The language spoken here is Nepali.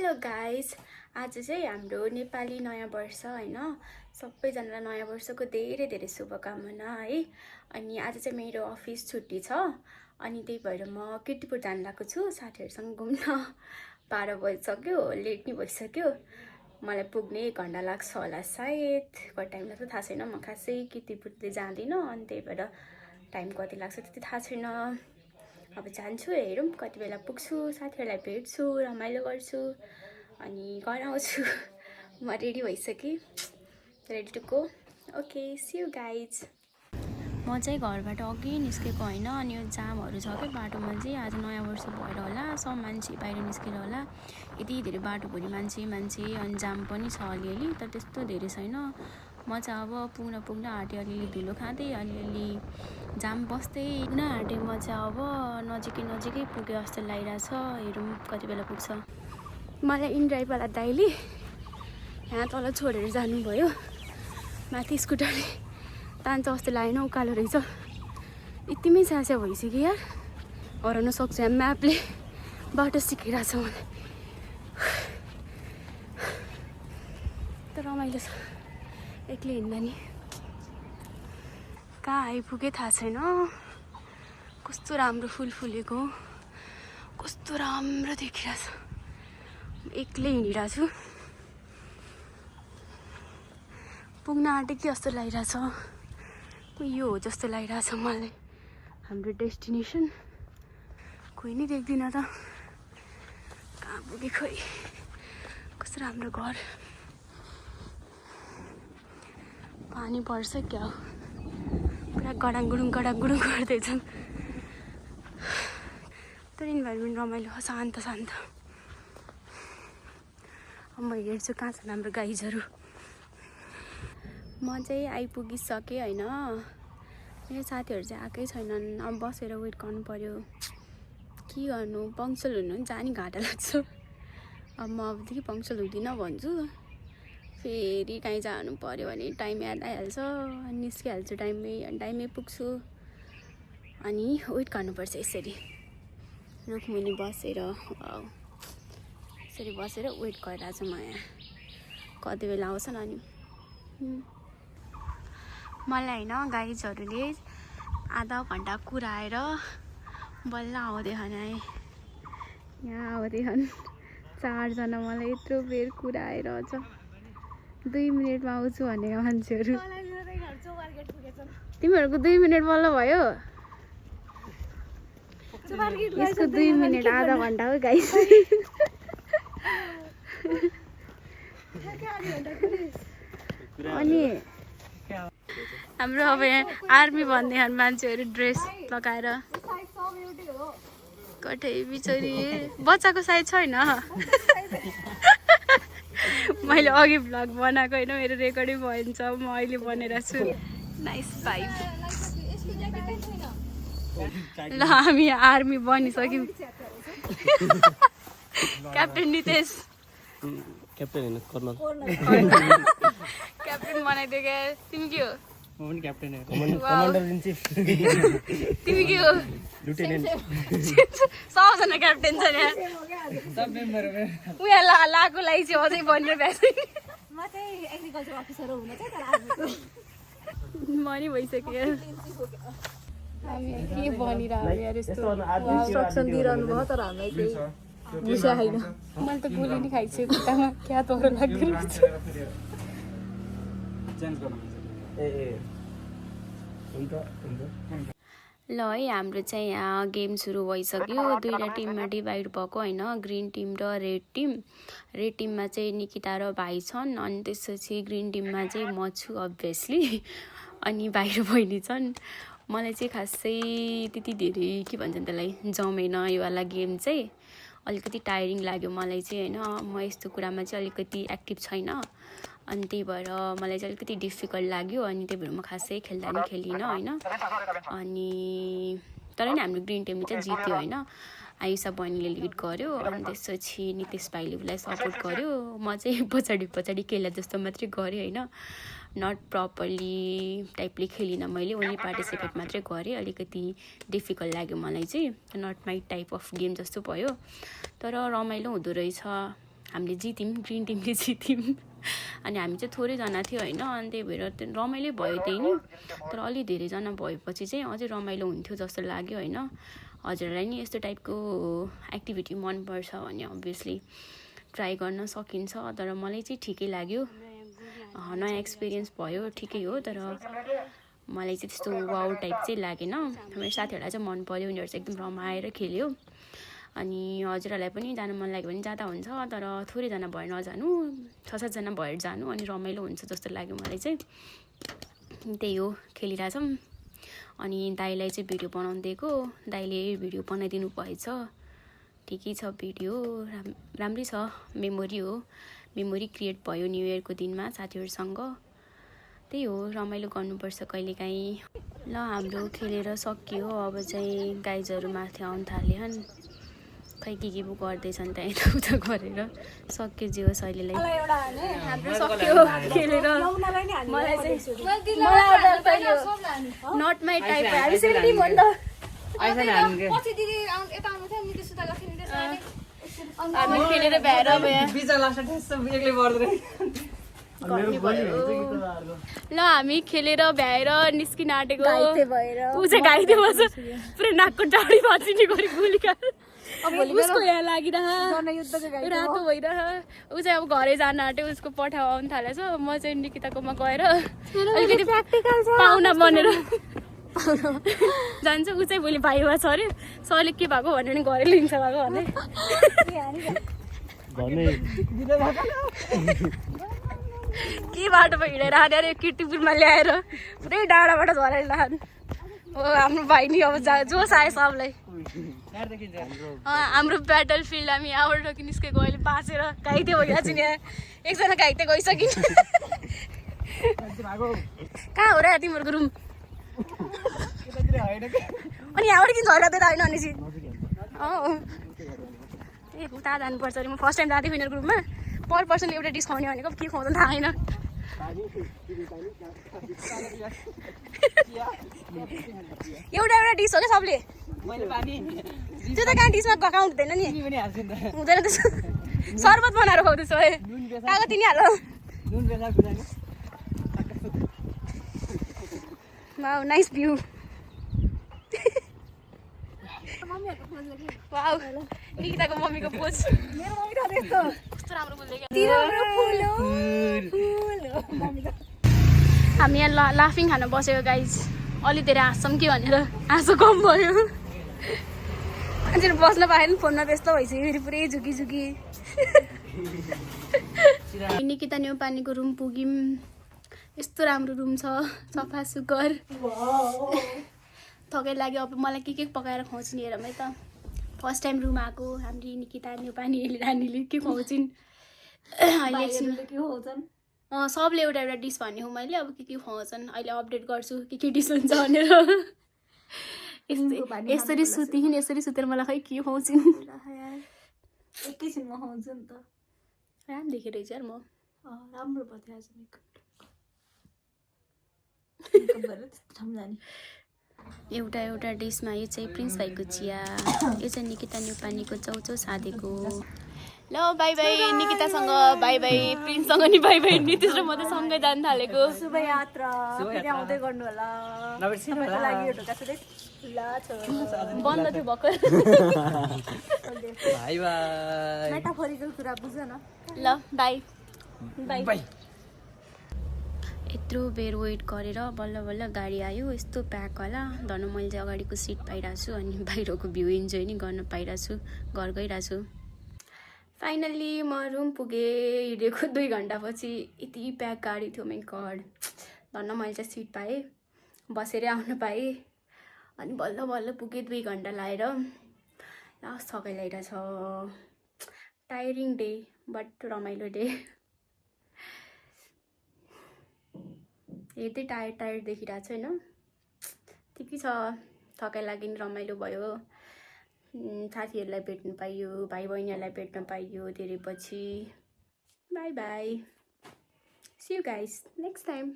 हेलो गाइज, आज चाहिँ हाम्रो नेपाली नयाँ वर्ष हैन। सबैजनालाई नयाँ वर्षको धेरै धेरै शुभकामना है। अनि आज चाहिँ मेरो अफिस छुट्टी छ अनि त्यही भएर म किर्तिपुर जान लागेको छु साथीहरुसँग घुम्न। 12 बजिसक्यो, लेट नि भइसक्यो। मलाई पुग्ने 1 घण्टा लाग्छ होला सायद। कति टाइम लाग्छ थाहा छैन, म खासै किर्तिपुरले जाँदिन अनि त्यही भएर टाइम कति लाग्छ त्यति थाहा छैन। अब जान्छु, हेरौँ कति बेला पुग्छु, साथीहरुलाई भेट्छु, रमाइलो गर्छु अनि घर आउँछु। म रेडी भइसकेँ, ready to go. Okay, see you guys. म चाहिँ घरबाट अघि निस्केको हैन अनि यो जामहरु छ के बाटोमा चाहिँ। आज नयाँ वर्ष भएर होला, सब मान्छे बाहिर निस्केर होला। यति धेरै बाटोभरि मान्छे अनि जाम पनि छ अलिअलि, तर त्यस्तो धेरै छैन। म चाहिँ अब पुग्न आँटे, अलिअलि धुलो खाँदै अलिअलि जाम बस्दै पुग्न आँटे। म चाहिँ अब नजिकै पुगे जस्तो लागिरहेछ। हेरौँ कति बेला पुग्छ। मलाई इनड्राइभवाला दाइले यहाँ तल छोडेर जानुभयो। माथि स्कुटरले तान्छ जस्तो लागेन, उकालो रहेछ। यतिमै स्यास्या भइसक्यो यार, हराउन सक्छ यहाँ। म्यापले बाटो सिकाइरहेछ मलाई। तर रमाइलो छ एक्लै हिँड्दा नि। कहाँ आइपुगे थाहा छैन। कस्तो राम्रो फुल फुलेको, कस्तो राम्रो देखिरहेछ। एक्लै हिँडिरहेको छु, पुग्न आँटेको जस्तो लागिरहेछ। यो हो जस्तो लागिरहेछ मलाई हाम्रो डेस्टिनेसन। कोही नै देख्दिनँ त, कहाँ पुगे खोइ। कस्तो राम्रो घर। पानी पर्छ क्या हो, पुरा गडाङगुडुङ गर्दैछन्। तर इन्भाइरोमेन्ट रमाइलो, शान्त। अब म हेर्छु कहाँ छन् हाम्रो गाइजहरू। म चाहिँ आइपुगिसकेँ हैन। मेरो साथीहरू चाहिँ आएकै छैनन्। अब बसेर वेट गर्नु पर्यो। के गर्नु, पङ्क्चुअल हुनु नि जानी घाटा लाग्छ। अब म अबदेखि पङ्क्चुअल हुँदिनँ भन्छु। फेरि कहीँ जानु पर्यो भने टाइम याद आइहाल्छ, निस्किहाल्छु टाइममै पुग्छु। अनि वेट गर्नुपर्छ यसरी रुखमुनि बसेर। यसरी बसेर वेट गरिरहेको छु म यहाँ, कति बेला आउँछन्। अनि मलाई हैन गाइजहरूले आधा घन्टा कुराएर बल्ल आउँदै हन्। यहाँ आउँदै हन् 4 जना। मलाई यत्रो बेर कुराएर अझ 2 मिनेटमा आउँछु भनेको मान्छेहरू। तिमीहरूको 2 मिनेट बल्ल भयो। यसको 2 मिनेट आधा घन्टा हो गाइस। अनि हाम्रो अब यहाँ आर्मी भन्ने हन् मान्छेहरू ड्रेस लगाएर। कठै बिचरी बच्चाको साइज छैन। मैले अघि भ्लग बनाएको होइन, मेरो रेकर्डिङ भइन्छ। म अहिले बनेर छु। Nice vibe. ल हामी आर्मी बनिसक्यौँ। क्याप्टेन नितेश, क्याप्टेन हैन कर्नल। क्याप्टेन बनाइदियो क्या। तिमी के हो? म पनि क्याप्टेन हो, कमान्डर इन चिफ। तिमी के हो? लुटेनेन्ट। सबजना क्याप्टेन छ यहाँ। सब मेम्बर हो। उहाँ लागु लागि चाहिँ अझै बनेर भ्याएको छैन। म चाहिँ एग्रिकल्चर अफिसर हुन चाहिँ तर आर्मीको मनी भइसक्यो। हामी के बनिरहेको यार यस्तो इन्स्ट्रक्सन दिइरहनु भयो तर हामीलाई केही बुझ्या छैन। मैले त गोली नि खाइसकेँ खुट्टामा, क्या तोरो लाग्दो रहेछ। ल है, हाम्रो चाहिँ यहाँ गेम सुरु भइसक्यो। 2टा टिममा डिभाइड भएको हैन, ग्रिन टिम र रेड टिम। रेड टिममा चाहिँ निकिता र भाइ छन्, अनि त्यसपछि ग्रिन टिममा चाहिँ म छु अभियसली, अनि भाइ र बहिनी छन्। मलाई चाहिँ खासै त्यति धेरै के भन्छन् त्यसलाई जमेन यो वाला गेम चाहिँ। अलिकति टायरिङ लाग्यो मलाई चाहिँ हैन। म यस्तो कुरामा चाहिँ अलिकति एक्टिभ छैन, अनि त्यही भएर मलाई चाहिँ अलिकति डिफिकल्ट लाग्यो। अनि त्यही भएर म खासै खेल्दा नि खेलिनँ हैन। अनि तर नि हाम्रो ग्रिन टिमले चाहिँ जित्यो हैन। आयुषा बहिनीले लिड गर्यो, अनि त्यसपछि नितेश भाइले उसलाई सपोर्ट गर्यो। म चाहिँ पछाडि खेला जस्तो मात्रै गरेँ हैन। नट प्रपरली टाइपले खेलिनँ मैले, ओन्ली पार्टिसिपेट मात्रै गरेँ। अलिकति डिफिकल्ट लाग्यो मलाई चाहिँ, not my type of game जस्तो भयो। तर रमाइलो हुँदो रहेछ। हामीले जित्यौँ, ग्रिन टिमले जित्यौँ। अनि हामी चाहिँ थोरैजना थियो होइन, अनि त्यही भएर त्यो रमाइलो भयो त्यही नि। तर अलि धेरैजना भएपछि चाहिँ अझै रमाइलो हुन्थ्यो जस्तो लाग्यो होइन। हजुरहरूलाई नि यस्तो टाइपको एक्टिभिटी मनपर्छ भने अभियसली ट्राई गर्न सकिन्छ, तर मलाई चाहिँ ठिकै लाग्यो। नयाँ एक्सपिरियन्स भयो, ठिकै हो, तर मलाई चाहिँ त्यस्तो वाउ टाइप चाहिँ लागेन। मेरो साथीहरूलाई चाहिँ मन पर्यो, उनीहरू चाहिँ एकदम रमाएर खेल्यो। अनि हजुरहरूलाई पनि जानु मन लाग्यो भने जाँदा हुन्छ, तर थोरैजना भएर नजानु, 6-7जना भएर जानु, अनि रमाइलो हुन्छ जस्तो लाग्यो मलाई चाहिँ। त्यही हो, खेलिरहेछौँ। अनि दाइलाई चाहिँ भिडियो बनाउनु दिएको, दाइले भिडियो बनाइदिनु भएछ। ठिकै छ भिडियो, राम्रै छ, मेमोरी हो, मेमोरी क्रिएट भयो न्यु इयरको दिनमा साथीहरूसँग। त्यही हो, रमाइलो गर्नुपर्छ कहिलेकाहीँ। ल हाम्रो खेलेर सकियो, अब चाहिँ गाइजहरू माथि आउनु थाल्यो। खै के पो गर्दैछन् त्यहाँ यताउता गरेर। सक्यो जे होस् अहिलेलाई, हाम्रो सक्यो खेलेर। मलाई चाहिँ नट माई टाइप हामी खेलेर भ्याएर ल हामी खेलेर भ्याएर निस्किन आँटेको। ऊ चाहिँ घाइते भएछ, पुरै नाकको डाँडी भाँचिने गरी गोली उसको यहाँ लागिरह रातो भइरह। ऊ चाहिँ अब घरै जान आँट्यो, उसको पठाउ आउनु थालेछ। म चाहिँ निकिताकोमा गएर अलिकति पाहुना बनेर जान्छ। ऊ चाहिँ भोलि भाइ भएछ अरे, सरले के भएको भन्यो भने घरै लिन्छ भएको भने के बाटोमा हिँडेर आने अरे किर्तिपुरमा ल्याएर पुरै डाँडाबाट झरेर लानु। हो हाम्रो भाइ नि अब जोस आयो सबलाई। हाम्रो ब्याटल फिल्ड हामी यहाँबाट निस्केको अहिले बाँचेर घाइते भइरहेको छु। यहाँ एकजना घाइते गइसकिन्। कहाँ हो र तिमीहरूको रुम? अनि यहाँबाट किन झरेर त होइन भनेपछि ए उता जानुपर्छ अरे। म फर्स्ट टाइम जाँदै यिनीहरूको रुममा, पर पर्सन एउटा डिस खुवाउने भनेको के खुवाउँछ थाहा छैन। एउटा डिस हो क्या सबले, त्यो त कहाँ डिसमा काउन्ट हुँदैन नि, हुँदैन त्यस्तो। सर्बत बनाएर खुवाउँदैछ है, कागती नि हाल। Wow nice view. वाउ निकिताको मम्मीको पोज कस्तो राम्रो बोल्दै। हामी यहाँ लाफिङ खान बसेको गाइज। अलि धेरै हाँस्छौँ कि भनेर हाँसो कम भयो। मान्छेहरू बस्न पाएन, फोनमा व्यस्त भइसक्यो फेरि पुरै झुकी झुकी। निकिता न्यौपानेको रुम पुग्यौँ। यस्तो राम्रो रुम छ, सफा सुग्घर। थकै लाग्यो, अब मलाई के पकाएर खुवाउँछिन् हेरौँ है त। फर्स्ट टाइम रुम आएको हाम्रो निकिता न्यौपाने रानीले के खुवाउँछिन् अहिले एकछिन। सबले एउटा एउटा डिस भन्ने हो मैले, अब के खुवाउँछन् अहिले अपडेट गर्छु के डिस हुन्छ भनेर। यसरी सुतिन्, यसरी सुतेर मलाई खै के खुवाउँछिन्। एकैछिनमा खुवाउँछ नि त। राम्रो देखेँ रहेछ यार म। राम्रो भयो आज एउटा एउटा डिसमा यो चाहिँ प्रिन्स भाइको चिया, यो चाहिँ निकिता न्यौपानेको चौचौ साँधेको। ल बाई बाई निकितासँग, बाई बाई प्रिन्ससँग नि बाई बाई। नितिश र म त सँगै जान थालेको। शुभ यात्रा आउँदै गर्नु होला। बन्द थियो भर्खर। By by. मेटाफोरिकल कुरा बुझ न। ल बाई बाई बाई। यत्रो बेर वेट गरेर बल्ल बल्ल गाडी आयो। यस्तो प्याक होला धन, मैले चाहिँ अगाडिको सिट पाइरहेको छु अनि बाहिरको भ्यू इन्जोय नि गर्न पाइरहेको छु, घर गइरहेको छु। फाइनल्ली म रुम पुगेँ। हिँडेको 2 घन्टापछि यति प्याक गाडी थियो, माइ गड। धन्न मैले चाहिँ सिट पाएँ, बसेरै आउनु पाएँ। अनि बल्ल बल्ल पुगेँ 2 घन्टा लाएर। लास्ट थकाइ लागिरहेछ। टायरिङ डे बट रमाइलो डे। हेर्दै टायर्ड देखिरहेको छ होइन। ठिकै छ, थकाइ लाग्यो नि, रमाइलो भयो। साथीहरूलाई भेट्नु पाइयो, भाइ बहिनीहरूलाई भेट्न पाइयो धेरै पछि। Bye bye, see you guys next time.